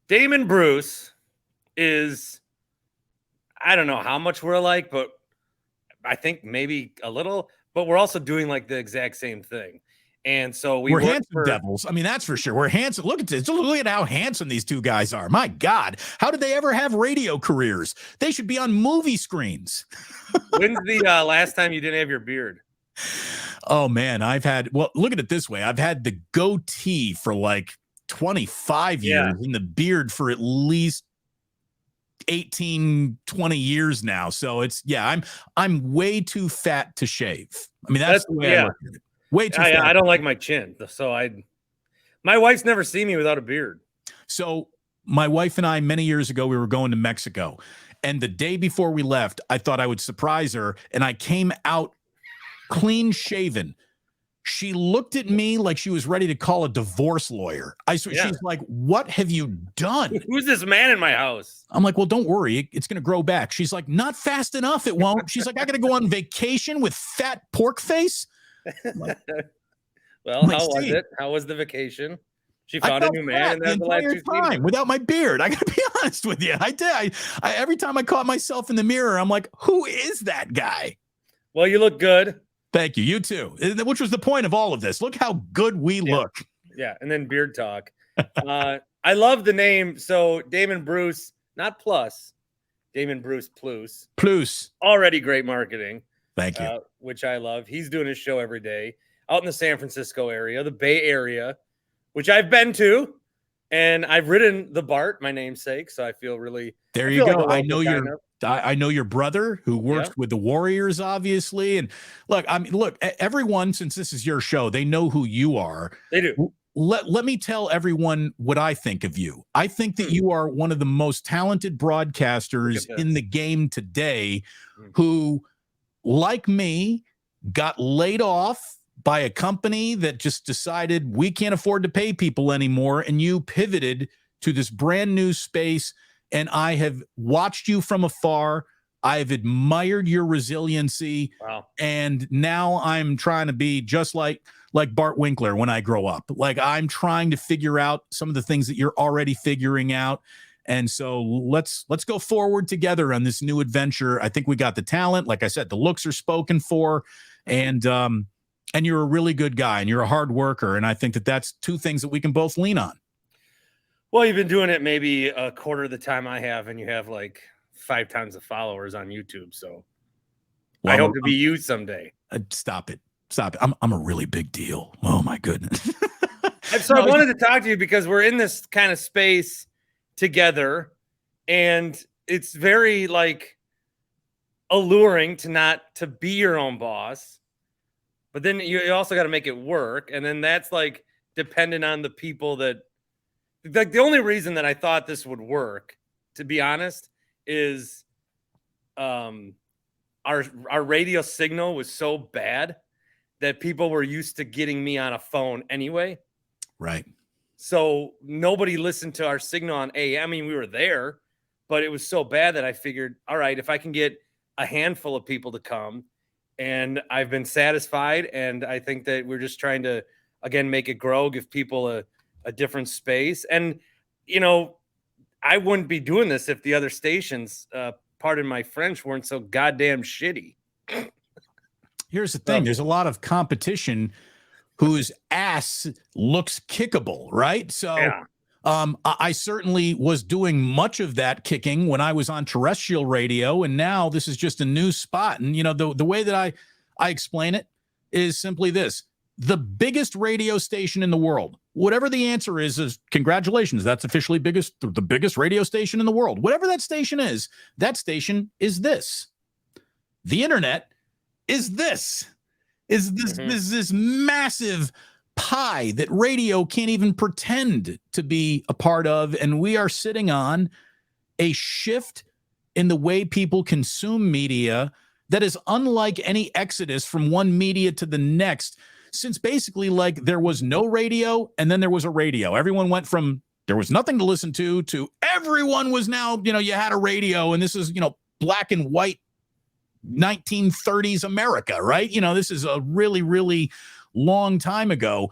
Damon Bruce is, I don't know how much we're alike, but I think maybe a little, but we're also doing like the exact same thing. And so we're handsome devils. I mean, that's for sure. We're handsome. Look at this. Look at how handsome these two guys are. My God. How did they ever have radio careers? They should be on movie screens. When's the last time you didn't have your beard? Oh, man. Look at it this way. I've had the goatee for like 25 years and the beard for at least 18, 20 years now. So I'm way too fat to shave. I mean, that's the way I look at it. Way too fat. I don't like my chin. So my wife's never seen me without a beard. So my wife and I, many years ago, we were going to Mexico. And the day before we left, I thought I would surprise her. And I came out clean shaven. She looked at me like she was ready to call a divorce lawyer. She's like, what have you done? Who's this man in my house? I'm like, well, don't worry. It's going to grow back. She's like, not fast enough. It won't. She's like, I got to go on vacation with fat pork face. Like, well, how was it? How was the vacation? She found a new man the entire time without my beard. I got to be honest with you. I did. I every time I caught myself in the mirror, I'm like, who is that guy? Well, you look good. Thank you. You too. Which was the point of all of this. Look how good we look. Yeah. And then beard talk. I love the name. So Damon Bruce, not plus, Damon Bruce plus. Plus. Already great marketing. Thank you. Which I love. He's doing his show every day out in the San Francisco area, the Bay Area, which I've been to. And I've ridden the Bart, my namesake. So I feel really. There you go. I know your brother who works with the Warriors, obviously. And look, everyone, since this is your show, they know who you are. They do. Let me tell everyone what I think of you. I think that you are one of the most talented broadcasters in the game today who, like me, got laid off by a company that just decided we can't afford to pay people anymore. And you pivoted to this brand new space. And I have watched you from afar. I've admired your resiliency. Wow. And now I'm trying to be just like Bart Winkler when I grow up. Like, I'm trying to figure out some of the things that you're already figuring out. And so let's go forward together on this new adventure. I think we got the talent. Like I said, the looks are spoken for. And you're a really good guy and you're a hard worker. And I think that that's two things that we can both lean on. Well, you've been doing it maybe a quarter of the time I have, and you have like 5 times the followers on YouTube. So I hope to be you someday. Stop it. I'm a really big deal. Oh my goodness. So I wanted to talk to you because we're in this kind of space together, and it's very like alluring to be your own boss, but then you also got to make it work. And then that's like dependent on the people that, like, the only reason that I thought this would work, to be honest, is our radio signal was so bad that people were used to getting me on a phone anyway. Right. So nobody listened to our signal on AM. I mean, we were there, but it was so bad that I figured, all right, if I can get a handful of people to come, and I've been satisfied. And I think that we're just trying to, again, make it grow, give people a different space. And, you know, I wouldn't be doing this if the other stations, pardon my French, weren't so goddamn shitty. Here's the thing. There's a lot of competition whose ass looks kickable, right? So I certainly was doing much of that kicking when I was on terrestrial radio, and now this is just a new spot. And, you know, the way that I explain it is simply this. The biggest radio station in the world, whatever the answer is congratulations. That's officially the biggest radio station in the world. Whatever that station is this. The internet is this. Is this massive pie that radio can't even pretend to be a part of. And we are sitting on a shift in the way people consume media that is unlike any exodus from one media to the next, since basically, like, there was no radio and then there was a radio. Everyone went from there was nothing to listen to everyone was now, you know, you had a radio, and this is, you know, black and white 1930s America, right? You know, this is a really, really long time ago.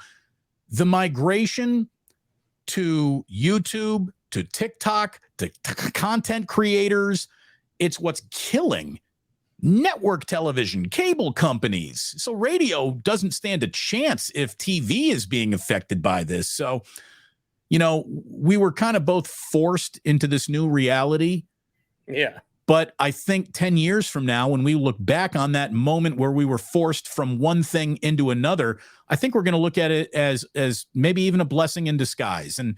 The migration to YouTube, to TikTok, to content creators. It's what's killing network television, cable companies. So radio doesn't stand a chance if TV is being affected by this. So, we were kind of both forced into this new reality. Yeah. But I think 10 years from now, when we look back on that moment where we were forced from one thing into another, I think we're going to look at it as maybe even a blessing in disguise. And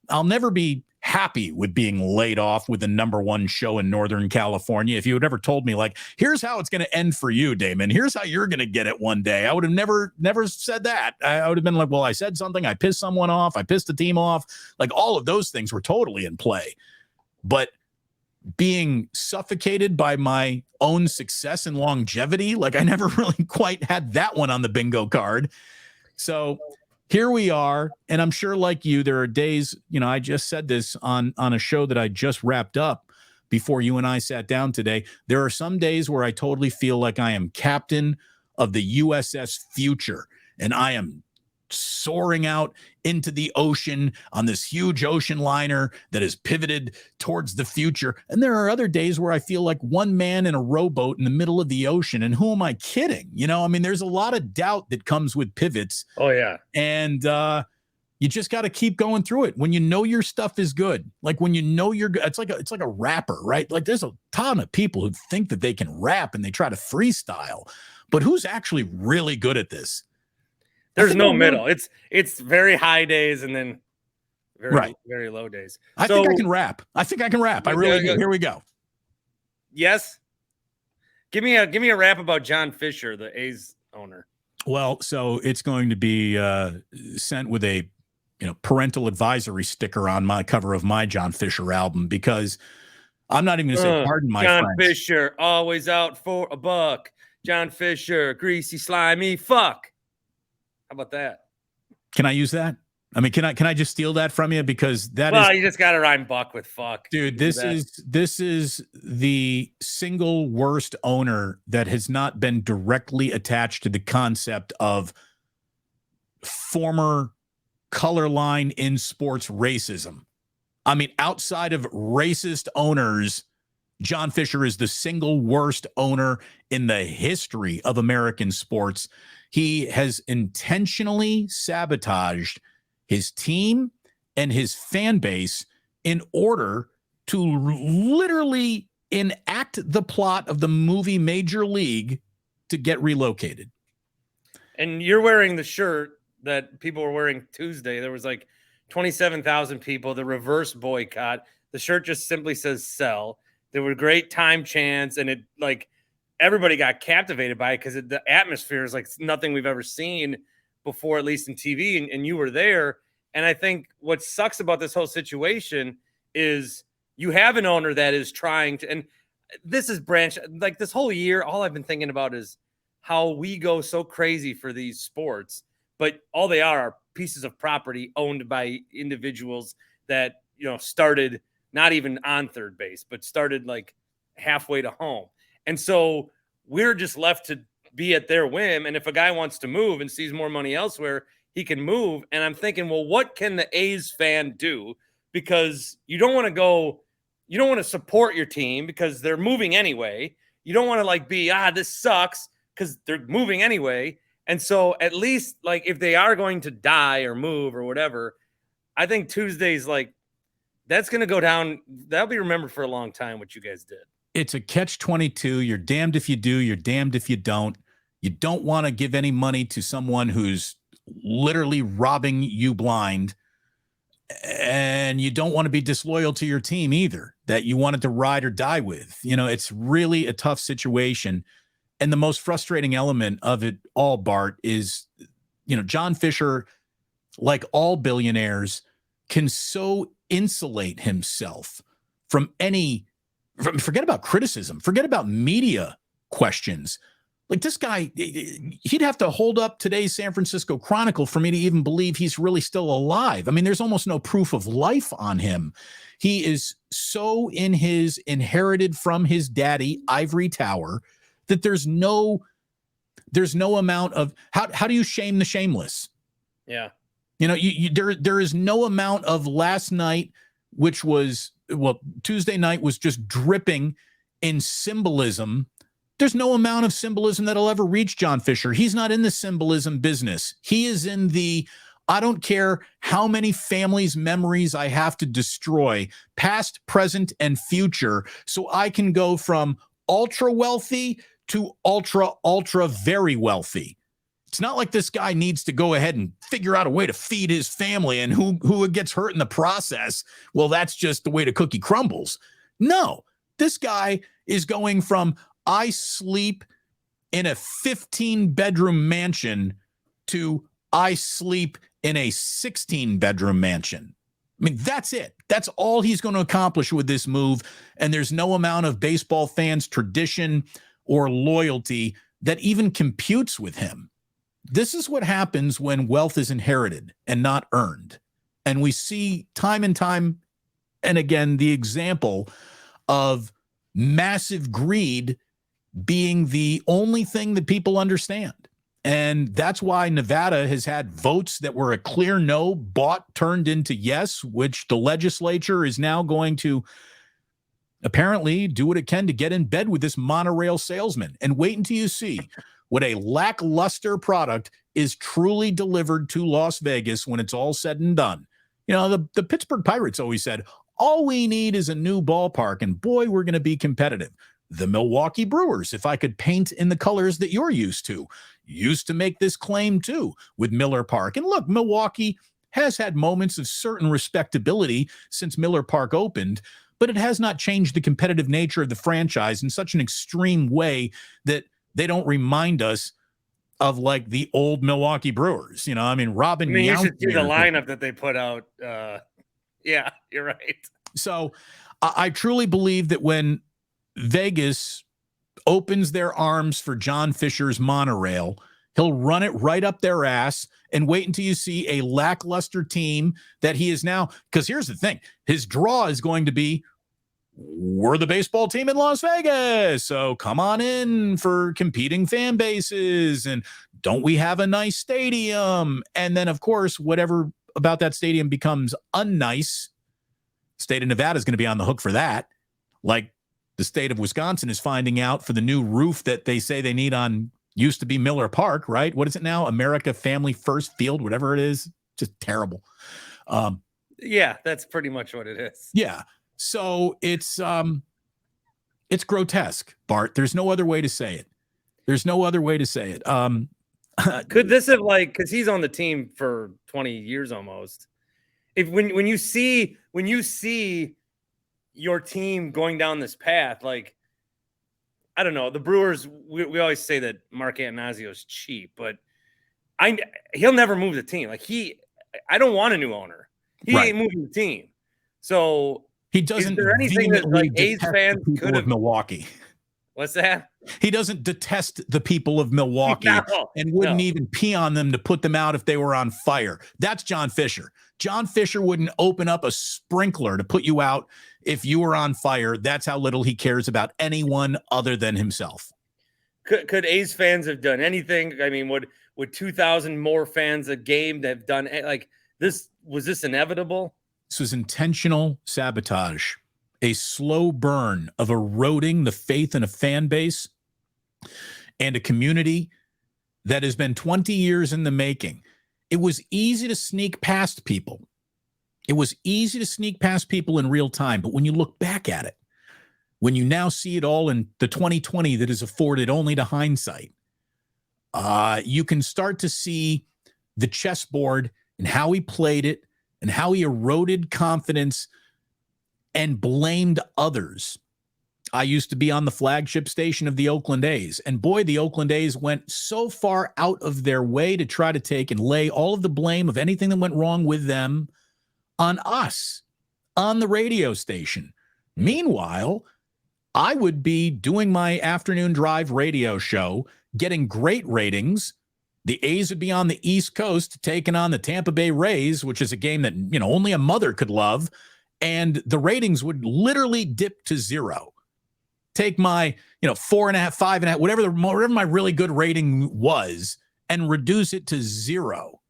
I'll never be happy with being laid off with the #1 show in Northern California. If you had ever told me, like, here's how it's going to end for you, Damon, here's how you're going to get it one day, I would have never said that. I would have been like, well, I said something, I pissed someone off, I pissed the team off. Like, all of those things were totally in play. But being suffocated by my own success and longevity, like, I never really quite had that one on the bingo card. So here we are. And I'm sure, like you, there are days, I just said this on a show that I just wrapped up before you and I sat down today. There are some days where I totally feel like I am captain of the USS Future, and I am soaring out into the ocean on this huge ocean liner that is pivoted towards the future. And there are other days where I feel like one man in a rowboat in the middle of the ocean. And who am I kidding? There's a lot of doubt that comes with pivots. Oh, yeah. And you just got to keep going through it. When your stuff is good, like when you're good, it's like a rapper, right? Like, there's a ton of people who think that they can rap and they try to freestyle, but who's actually really good at this? There's no middle. It's very high days and then very low days. I think I can rap. I really do. Here we go. Yes. Give me a rap about John Fisher, the A's owner. Well, so it's going to be sent with a parental advisory sticker on my cover of my John Fisher album, because I'm not even going to say pardon my John French. Fisher, always out for a buck. John Fisher, greasy, slimy, fuck. How about that? Can I use that? I mean, can I just steal that from you? Because you just got to rhyme buck with fuck. Dude, this is the single worst owner that has not been directly attached to the concept of former color line in sports racism. I mean, outside of racist owners, John Fisher is the single worst owner in the history of American sports. He has intentionally sabotaged his team and his fan base in order to literally enact the plot of the movie Major League to get relocated. And you're wearing the shirt that people were wearing Tuesday. There was like 27,000 people, the reverse boycott. The shirt just simply says sell. There were great time chants, and it everybody got captivated by it because the atmosphere is like nothing we've ever seen before, at least in TV, and you were there. And I think what sucks about this whole situation is you have an owner that is trying to, and this is like this whole year, all I've been thinking about is how we go so crazy for these sports, but all they are pieces of property owned by individuals that, started not even on third base, but started like halfway to home. And so we're just left to be at their whim. And if a guy wants to move and sees more money elsewhere, he can move. And I'm thinking, well, what can the A's fan do? Because you don't want to support your team because they're moving anyway. You don't want to be, this sucks because they're moving anyway. And so at least if they are going to die or move or whatever, I think Tuesday's that's going to go down. That'll be remembered for a long time, what you guys did. It's a catch-22. You're damned if you do. You're damned if you don't. You don't want to give any money to someone who's literally robbing you blind. And you don't want to be disloyal to your team either, that you wanted to ride or die with. It's really a tough situation. And the most frustrating element of it all, Bart, is, John Fisher, like all billionaires, can so insulate himself from forget about criticism, forget about media questions. Like this guy, he'd have to hold up today's San Francisco Chronicle for me to even believe he's really still alive. I mean, there's almost no proof of life on him. He is so in his inherited from his daddy ivory tower that there's no amount of how do you shame the shameless? Yeah. There is no amount of last night which was, Tuesday night was just dripping in symbolism. There's no amount of symbolism that'll ever reach John Fisher. He's not in the symbolism business. He is in the, I don't care how many families' memories I have to destroy, past, present, and future, so I can go from ultra wealthy to ultra very wealthy. It's not like this guy needs to go ahead and figure out a way to feed his family, and who gets hurt in the process, well, that's just the way the cookie crumbles. No, this guy is going from I sleep in a 15-bedroom mansion to I sleep in a 16-bedroom mansion. I mean, that's it. That's all he's going to accomplish with this move. And there's no amount of baseball fans' tradition or loyalty that even computes with him. This is what happens when wealth is inherited and not earned. And we see time and time and again the example of massive greed being the only thing that people understand. And that's why Nevada has had votes that were a clear no, bought, turned into yes, which the legislature is now going to apparently do what it can to get in bed with this monorail salesman. And wait until you see what a lackluster product is truly delivered to Las Vegas when it's all said and done. You know, the Pittsburgh Pirates always said, all we need is a new ballpark, and boy, we're going to be competitive. The Milwaukee Brewers, if I could paint in the colors that you're used to make this claim too with Miller Park. And look, Milwaukee has had moments of certain respectability since Miller Park opened, but it has not changed the competitive nature of the franchise in such an extreme way that they don't remind us of like the old Milwaukee Brewers. You know, I mean, you should see the lineup that they put out. Yeah, you're right. So I truly believe that when Vegas opens their arms for John Fisher's monorail, he'll run it right up their ass and wait until you see a lackluster team that he is now. Because here's the thing, his draw is going to be, we're the baseball team in Las Vegas, so come on in for competing fan bases, and don't we have a nice stadium? And then, of course, whatever about that stadium becomes unnice, state of Nevada is going to be on the hook for that. Like the state of Wisconsin is finding out for the new roof that they say they need on, used to be Miller Park, right? What is it now? America Family First Field, whatever it is. Just terrible. Yeah, that's pretty much what it is. Yeah. So it's grotesque, Bart. There's no other way to say it. There's no other way to say it. Could this have, like, because he's on the team for 20 years almost. If when you see your team going down this path, like, I don't know, the Brewers, we always say that Mark Antanasio is cheap, but he'll never move the team. Like, I don't want a new owner. He ain't moving the team. So he doesn't. Is there anything that like A's fans could have Milwaukee? What's that? He doesn't detest the people of Milwaukee and wouldn't even pee on them to put them out if they were on fire. That's John Fisher. John Fisher wouldn't open up a sprinkler to put you out if you were on fire. That's how little he cares about anyone other than himself. Could A's fans have done anything? I mean, would 2,000 more fans a game that have done like this? Was this inevitable? This was intentional sabotage. A slow burn of eroding the faith in a fan base and a community that has been 20 years in the making. It was easy to sneak past people. It was easy to sneak past people in real time. But when you look back at it, when you now see it all in the 2020 that is afforded only to hindsight, you can start to see the chessboard and how he played it and how he eroded confidence and blamed others. I used to be on the flagship station of the Oakland A's, and boy, the Oakland A's went so far out of their way to try to take and lay all of the blame of anything that went wrong with them on us, on the radio station. Meanwhile, I would be doing my afternoon drive radio show, getting great ratings. The A's would be on the East Coast taking on the Tampa Bay Rays, which is a game that, you know, only a mother could love. And the ratings would literally dip to zero. Take my, 4.5, 5.5, whatever my really good rating was, and reduce it to zero.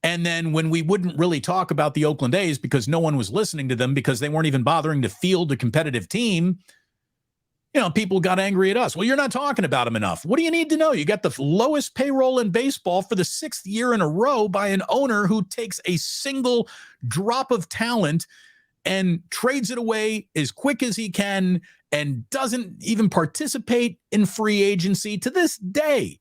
And then when we wouldn't really talk about the Oakland A's because no one was listening to them because they weren't even bothering to field a competitive team, people got angry at us. Well, you're not talking about them enough. What do you need to know? You got the lowest payroll in baseball for the 6th year in a row by an owner who takes a single drop of talent and trades it away as quick as he can and doesn't even participate in free agency to this day.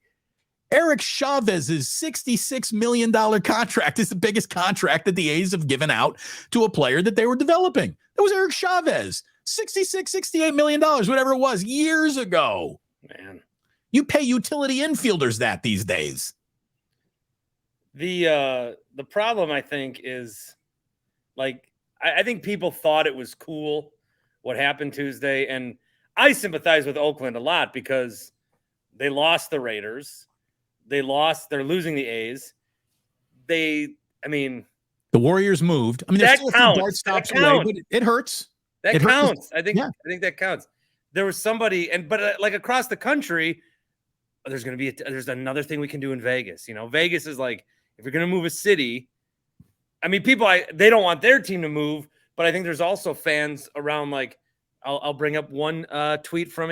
Eric Chavez's $66 million contract is the biggest contract that the A's have given out to a player that they were developing. That was Eric Chavez. $68 million, whatever it was, years ago. Man. You pay utility infielders that these days. The problem, I think, is I think people thought it was cool what happened Tuesday, and I sympathize with Oakland a lot because they lost the Raiders. They're losing the A's. The Warriors moved. That counts. Stops away, but it hurts. That counts. I think that counts. There was somebody, but across the country, there's another thing we can do in Vegas. Vegas is if you're going to move a city, people, they don't want their team to move, but I think there's also fans around. I'll bring up one tweet from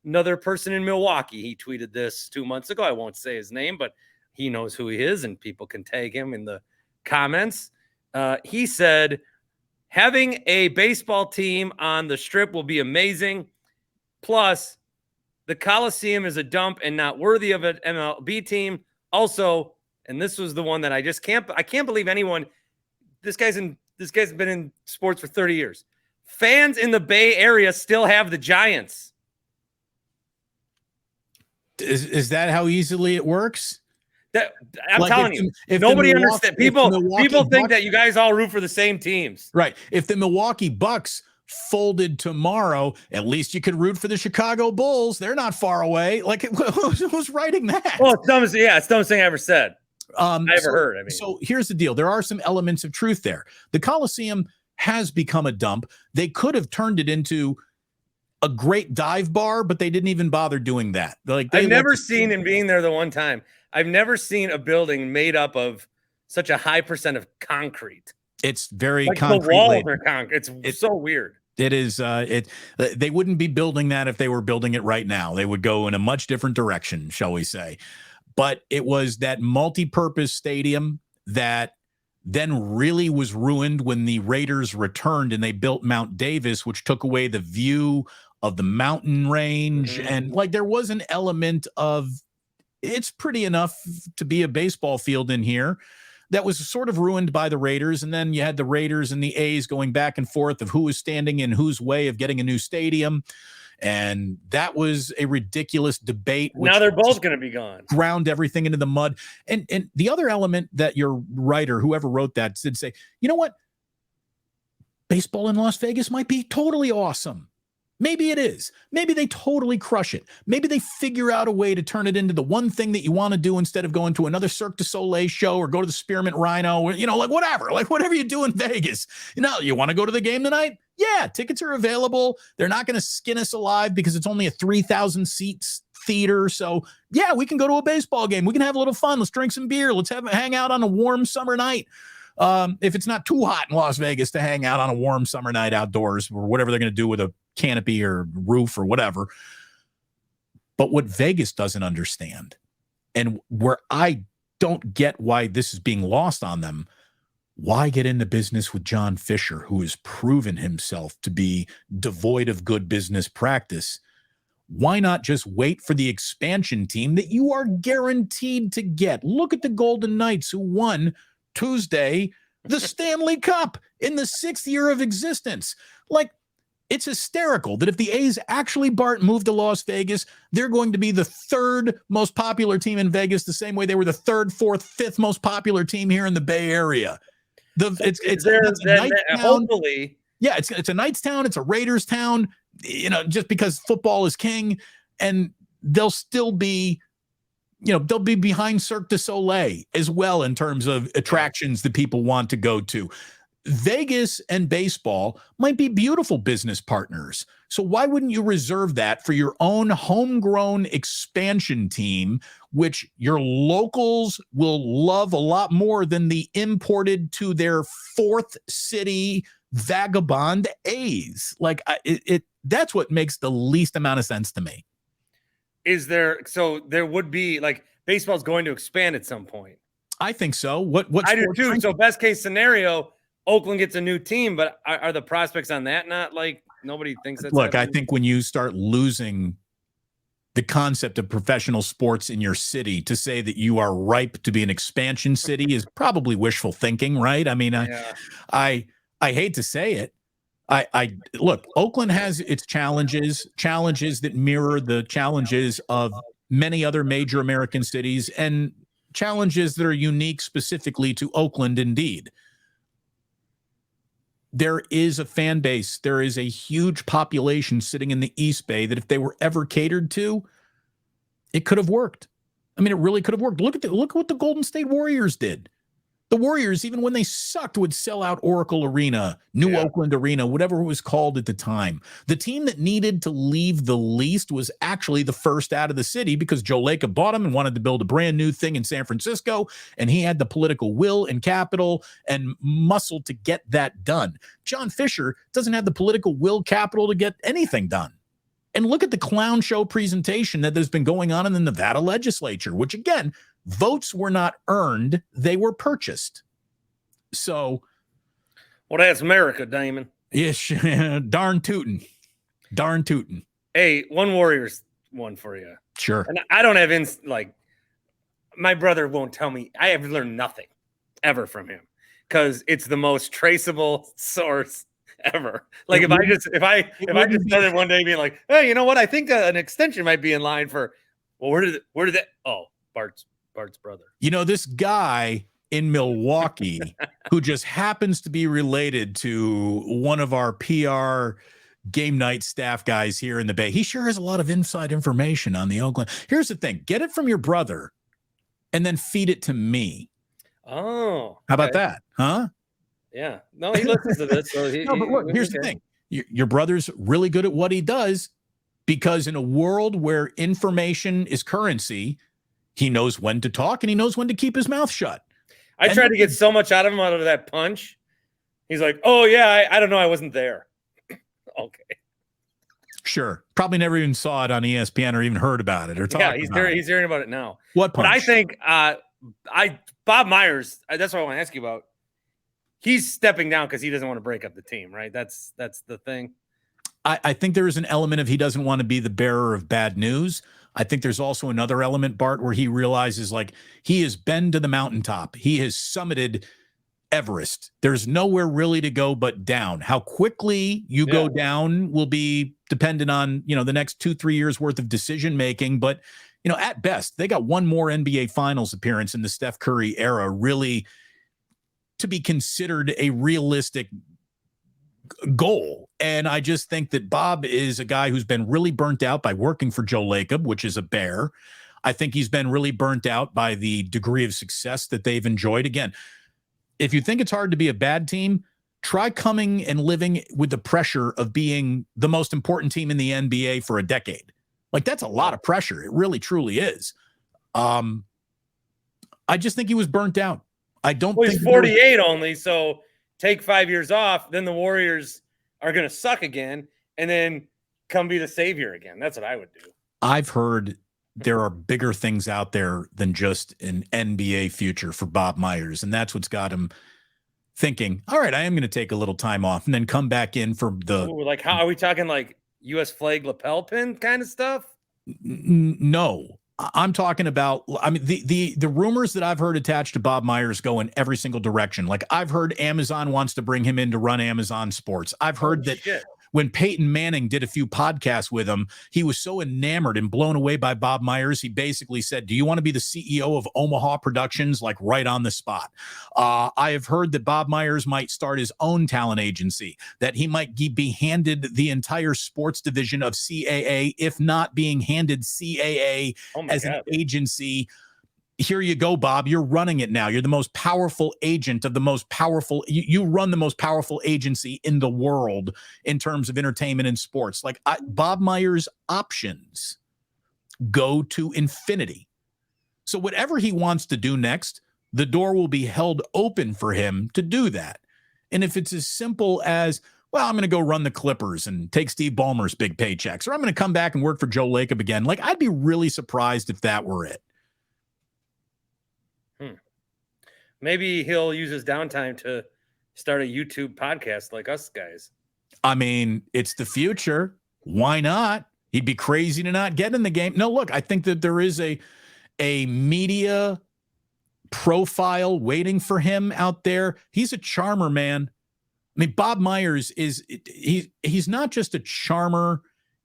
another person in Milwaukee. He tweeted this 2 months ago. I won't say his name, but he knows who he is, and people can tag him in the comments. He said, having a baseball team on the Strip will be amazing. Plus, the Coliseum is a dump and not worthy of an MLB team. Also, and this was the one that I can't believe anyone. This guy's been in sports for 30 years. Fans in the Bay Area still have the Giants. Is that how easily it works? I'm telling you, nobody understands. People think that you guys all root for the same teams. Right. If the Milwaukee Bucks folded tomorrow, at least you could root for the Chicago Bulls. They're not far away. Who's writing that? Well, it's the dumbest thing I ever said. I ever heard. So here's the deal. There are some elements of truth there. The Coliseum has become a dump. They could have turned it into a great dive bar, but they didn't even bother doing that. I've never seen, in being there the one time, I've never seen a building made up of such a high percent of concrete. It's very concrete. The walls are concrete. It's so weird. It is. They wouldn't be building that if they were building it right now. They would go in a much different direction, shall we say. But it was that multi-purpose stadium that then really was ruined when the Raiders returned and they built Mount Davis, which took away the view of the mountain range. And there was an element of, it's pretty enough to be a baseball field in here, that was sort of ruined by the Raiders. And then you had the Raiders and the A's going back and forth of who was standing in whose way of getting a new stadium. And that was a ridiculous debate. Now they're both going to be gone. Ground everything into the mud. And the other element that your writer, whoever wrote that, did say, you know what? Baseball in Las Vegas might be totally awesome. Maybe it is. Maybe they totally crush it. Maybe they figure out a way to turn it into the one thing that you want to do instead of going to another Cirque du Soleil show or go to the Spearmint Rhino, or, whatever you do in Vegas. You want to go to the game tonight? Yeah, tickets are available. They're not going to skin us alive because it's only a 3,000 seats theater. So yeah, we can go to a baseball game. We can have a little fun. Let's drink some beer. Let's hang out on a warm summer night. If it's not too hot in Las Vegas to hang out on a warm summer night outdoors or whatever they're going to do with a canopy or roof or whatever. But what Vegas doesn't understand, and where I don't get why this is being lost on them, why get into business with John Fisher, who has proven himself to be devoid of good business practice? Why not just wait for the expansion team that you are guaranteed to get? Look at the Golden Knights, who won Tuesday the Stanley Cup in the 6th year of existence. It's hysterical that if the A's actually, Bart, move to Las Vegas, they're going to be the 3rd most popular team in Vegas, the same way they were the 3rd, 4th, 5th most popular team here in the Bay Area. It's hopefully. Yeah, it's a Knights town. It's a Raiders town, just because football is king, and they'll still be, they'll be behind Cirque du Soleil as well in terms of attractions that people want to go to. Vegas and baseball might be beautiful business partners. So why wouldn't you reserve that for your own homegrown expansion team, which your locals will love a lot more than the imported to their fourth city vagabond A's? Like that's what makes the least amount of sense to me. So there would be, like, baseball's going to expand at some point. I think so. What I do too. So best case scenario, Oakland gets a new team, but are the prospects on that not, like, nobody thinks that's Look, happening? I think when you start losing the concept of professional sports in your city, to say that you are ripe to be an expansion city is probably wishful thinking, right? I mean, I hate to say it. I look, Oakland has its challenges that mirror the challenges of many other major American cities, and challenges that are unique specifically to Oakland. Indeed, there is a fan base. There is a huge population sitting in the East Bay that if they were ever catered to, it could have worked. I mean, it really could have worked. Look what the Golden State Warriors did. The Warriors, even when they sucked, would sell out Oracle Arena, New Oakland Arena, whatever it was called at the time. The team that needed to leave the least was actually the first out of the city, because Joe Lacob bought him and wanted to build a brand new thing in San Francisco, and he had the political will and capital and muscle to get that done. John Fisher doesn't have the political will, capital to get anything done. And look at the clown show presentation that has been going on in the Nevada legislature, which, again, votes were not earned, they were purchased. So, well, that's America, Damon. Yes, darn tootin'. Hey, one Warriors one for you. Sure. And I don't have my brother won't tell me. I have learned nothing ever from him, because it's the most traceable source ever. Like, if I just started one day being like, hey, you know what? I think an extension might be in line for. Well, where did that? Oh, Bart's brother. You know, this guy in Milwaukee who just happens to be related to one of our PR game night staff guys here in the Bay. He sure has a lot of inside information on the Oakland. Here's the thing. Get it from your brother and then feed it to me. Oh. Okay. How about that? Huh? Yeah. No, he listens to this. So but look, here's the thing. Your brother's really good at what he does, because in a world where information is currency, he knows when to talk and he knows when to keep his mouth shut. I tried to get so much out of him out of that punch. He's like, oh, yeah, I don't know. I wasn't there. Okay. Sure. Probably never even saw it on ESPN or even heard about it or talked about it. He's hearing about it now. What punch? But I think Bob Myers, that's what I want to ask you about. He's stepping down because he doesn't want to break up the team, right? That's the thing. I think there is an element of he doesn't want to be the bearer of bad news. I think there's also another element, Bart, where he realizes, like, he has been to the mountaintop. He has summited Everest. There's nowhere really to go but down. How quickly you go down will be dependent on, the next 2-3 years worth of decision making. But, at best, they got one more NBA Finals appearance in the Steph Curry era, really, to be considered a realistic goal. And I just think that Bob is a guy who's been really burnt out by working for Joe Lacob, which is a bear. I think he's been really burnt out by the degree of success that they've enjoyed. Again, if you think it's hard to be a bad team, try coming and living with the pressure of being the most important team in the NBA for a decade. Like, that's a lot of pressure. It really, truly is. I just think he was burnt out. I don't think he's 48 only, so take 5 years off, then the Warriors are going to suck again, and then come be the savior again. That's what I would do. I've heard there are bigger things out there than just an NBA future for Bob Myers, and that's what's got him thinking, all right, I am going to take a little time off and then come back in for the... Ooh, like, how are we talking, like U.S. flag lapel pin kind of stuff? No. I'm talking about, the rumors that I've heard attached to Bob Myers go in every single direction. Like, I've heard Amazon wants to bring him in to run Amazon Sports. I've heard when Peyton Manning did a few podcasts with him, he was so enamored and blown away by Bob Myers, he basically said, do you want to be the CEO of Omaha Productions? Like, right on the spot. I have heard that Bob Myers might start his own talent agency, that he might be handed the entire sports division of CAA, if not being handed CAA as an agency. here you go, Bob. You're running it now. You're the most powerful agent of the most powerful. You run the most powerful agency in the world in terms of entertainment and sports. Like Bob Myers' options go to infinity. So whatever he wants to do next, the door will be held open for him to do that. And if it's as simple as, well, I'm going to go run the Clippers and take Steve Ballmer's big paychecks, or I'm going to come back and work for Joe Lacob again. Like, I'd be really surprised if that were it. Maybe he'll use his downtime to start a YouTube podcast like us guys. I mean, it's the future. Why not? He'd be crazy to not get in the game. No, look, I think that there is a media profile waiting for him out there. He's a charmer, man. I mean, Bob Myers he's not just a charmer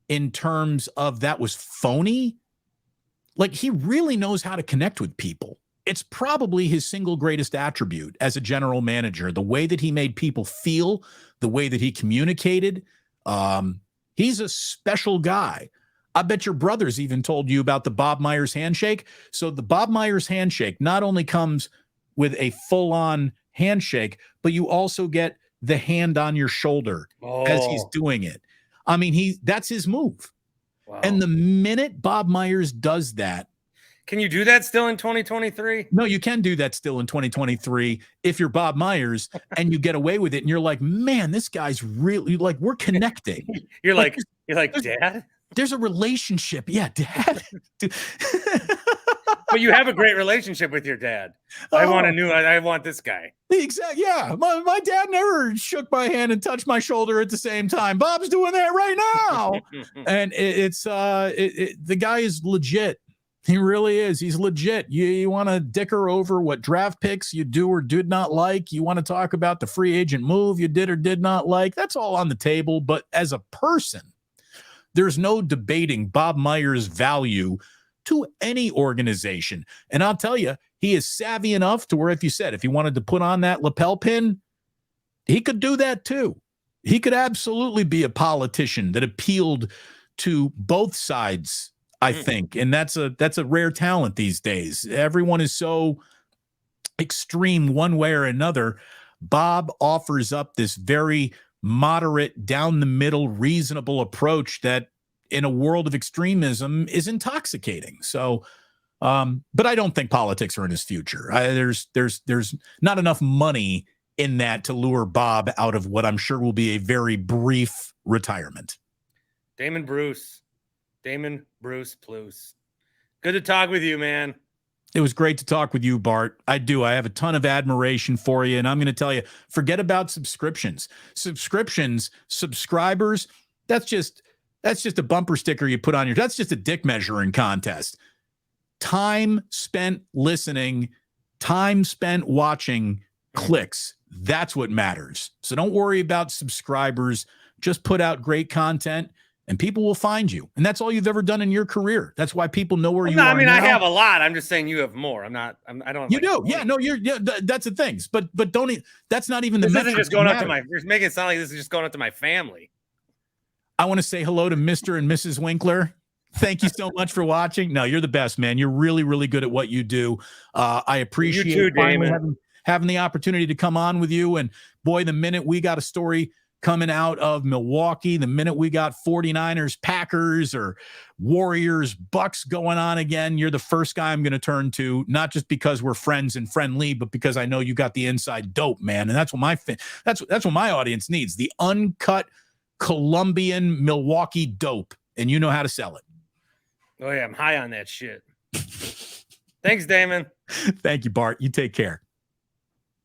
in terms of that was phony. Like, he really knows how to connect with people. It's probably his single greatest attribute as a general manager, the way that he made people feel, the way that he communicated. He's a special guy. I bet your brothers even told you about the Bob Myers handshake. So the Bob Myers handshake not only comes with a full-on handshake, but you also get the hand on your shoulder as he's doing it. I mean, that's his move. Wow. And the minute Bob Myers does that, can you do that still in 2023? No, you can do that still in 2023 if you're Bob Myers and you get away with it and you're like, man, this guy's really, like, we're connecting. You're like Dad? There's a relationship. Yeah, Dad. But you have a great relationship with your dad. I want this guy. Exactly. Yeah. My dad never shook my hand and touched my shoulder at the same time. Bob's doing that right now. And the guy is legit. He really is. He's legit. You want to dicker over what draft picks you do or did not like. You want to talk about the free agent move you did or did not like. That's all on the table. But as a person, there's no debating Bob Myers' value to any organization. And I'll tell you, he is savvy enough to where if he wanted to put on that lapel pin, he could do that too. He could absolutely be a politician that appealed to both sides, I think. And that's a rare talent these days. Everyone is so extreme one way or another. Bob offers up this very moderate, down the middle, reasonable approach that in a world of extremism is intoxicating. So, but I don't think politics are in his future. There's not enough money in that to lure Bob out of what I'm sure will be a very brief retirement. Damon Bruce Plus. Good to talk with you, man. It was great to talk with you, Bart. I have a ton of admiration for you. And I'm going to tell you, forget about subscriptions. Subscribers, that's just a bumper sticker you put on that's just a dick measuring contest. Time spent listening, time spent watching, clicks. That's what matters. So don't worry about subscribers. Just put out great content and people will find you. And that's all you've ever done in your career. That's why people know where you are. I mean, now. I have a lot. I'm just saying you have more. I don't. You do. Yeah, no, that's the things. But don't, that's not even the This isn't just going up to you're making it sound like this is just going up to my family. I want to say hello to Mr. and Mrs. Winkler. Thank you so much for watching. No, you're the best, man. You're really, really good at what you do. I appreciate you too, Damon. having the opportunity to come on with you. And boy, the minute we got a story coming out of Milwaukee, the minute we got 49ers, Packers, or Warriors, Bucks going on again, you're the first guy I'm going to turn to, not just because we're friends and friendly, but because I know you got the inside dope, man. And that's what that's what my audience needs, the uncut Colombian Milwaukee dope. And you know how to sell it. Oh, yeah, I'm high on that shit. Thanks, Damon. Thank you, Bart. You take care.